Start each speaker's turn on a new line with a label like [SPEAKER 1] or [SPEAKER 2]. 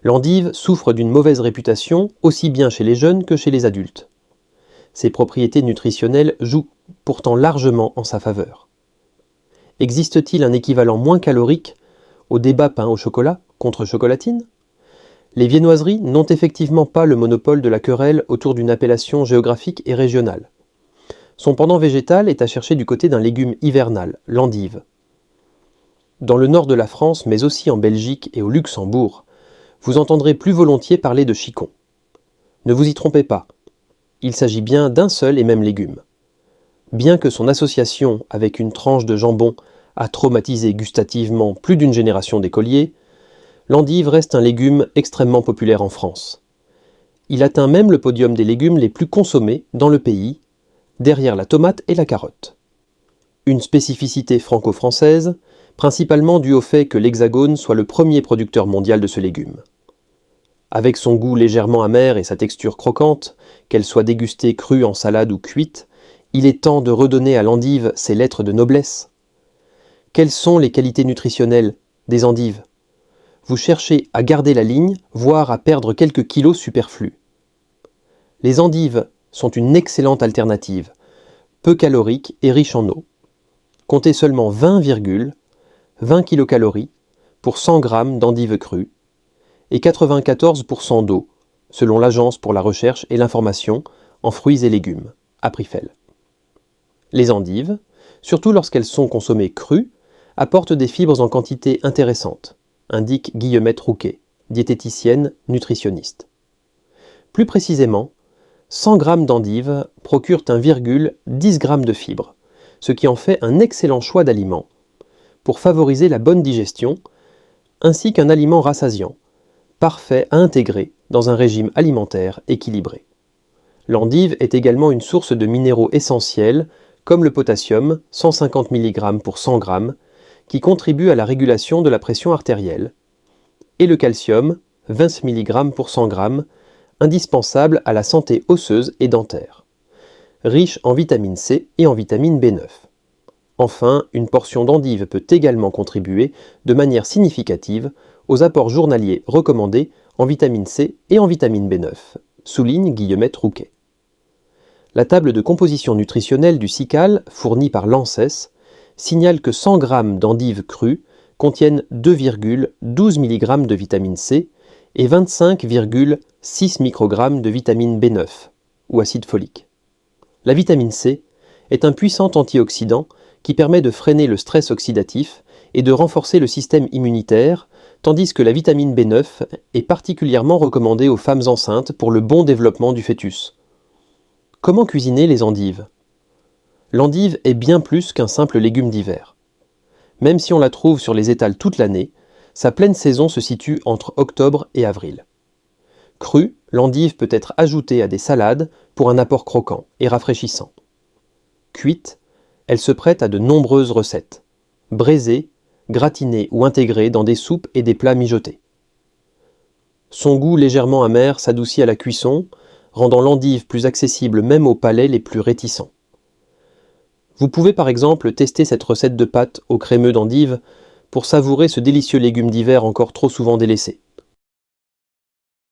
[SPEAKER 1] L'endive souffre d'une mauvaise réputation aussi bien chez les jeunes que chez les adultes. Ses propriétés nutritionnelles jouent pourtant largement en sa faveur. Existe-t-il un équivalent moins calorique au débat pain au chocolat contre chocolatine ? Les viennoiseries n'ont effectivement pas le monopole de la querelle autour d'une appellation géographique et régionale. Son pendant végétal est à chercher du côté d'un légume hivernal, l'endive. Dans le nord de la France, mais aussi en Belgique et au Luxembourg, vous entendrez plus volontiers parler de chicon. Ne vous y trompez pas, il s'agit bien d'un seul et même légume. Bien que son association avec une tranche de jambon a traumatisé gustativement plus d'une génération d'écoliers, l'endive reste un légume extrêmement populaire en France. Il atteint même le podium des légumes les plus consommés dans le pays, derrière la tomate et la carotte. Une spécificité franco-française, principalement due au fait que l'Hexagone soit le premier producteur mondial de ce légume. Avec son goût légèrement amer et sa texture croquante, qu'elle soit dégustée crue en salade ou cuite, il est temps de redonner à l'endive ses lettres de noblesse. Quelles sont les qualités nutritionnelles des endives ? Vous cherchez à garder la ligne, voire à perdre quelques kilos superflus. Les endives sont une excellente alternative, peu calorique et riche en eau. Comptez seulement 20 kcal pour 100 g d'endives crues et 94% d'eau, selon l'Agence pour la recherche et l'information en fruits et légumes, Aprifel. Les endives, surtout lorsqu'elles sont consommées crues, apportent des fibres en quantité intéressante, indique Guillemette Rouquet, diététicienne nutritionniste. Plus précisément, 100 g d'endives procurent 10 g de fibres, ce qui en fait un excellent choix d'aliment, pour favoriser la bonne digestion, ainsi qu'un aliment rassasiant, parfait à intégrer dans un régime alimentaire équilibré. L'endive est également une source de minéraux essentiels, comme le potassium, 150 mg pour 100 g, qui contribue à la régulation de la pression artérielle, et le calcium, 20 mg pour 100 g, indispensable à la santé osseuse et dentaire, riche en vitamine C et en vitamine B9. Enfin, une portion d'endive peut également contribuer de manière significative aux apports journaliers recommandés en vitamine C et en vitamine B9, souligne Guillemette Rouquet. La table de composition nutritionnelle du SICAL, fournie par l'ANSES, signale que 100 g d'endives crues contiennent 2,12 mg de vitamine C et 25,6 microgrammes de vitamine B9, ou acide folique. La vitamine C est un puissant antioxydant qui permet de freiner le stress oxydatif et de renforcer le système immunitaire, tandis que la vitamine B9 est particulièrement recommandée aux femmes enceintes pour le bon développement du fœtus. Comment cuisiner les endives ? L'endive est bien plus qu'un simple légume d'hiver. Même si on la trouve sur les étals toute l'année, sa pleine saison se situe entre octobre et avril. Crue, l'endive peut être ajoutée à des salades pour un apport croquant et rafraîchissant. Cuite, elle se prête à de nombreuses recettes, braisée, gratinée ou intégrée dans des soupes et des plats mijotés. Son goût légèrement amer s'adoucit à la cuisson, rendant l'endive plus accessible même aux palais les plus réticents. Vous pouvez par exemple tester cette recette de pâte au crémeux d'endive pour savourer ce délicieux légume d'hiver encore trop souvent délaissé.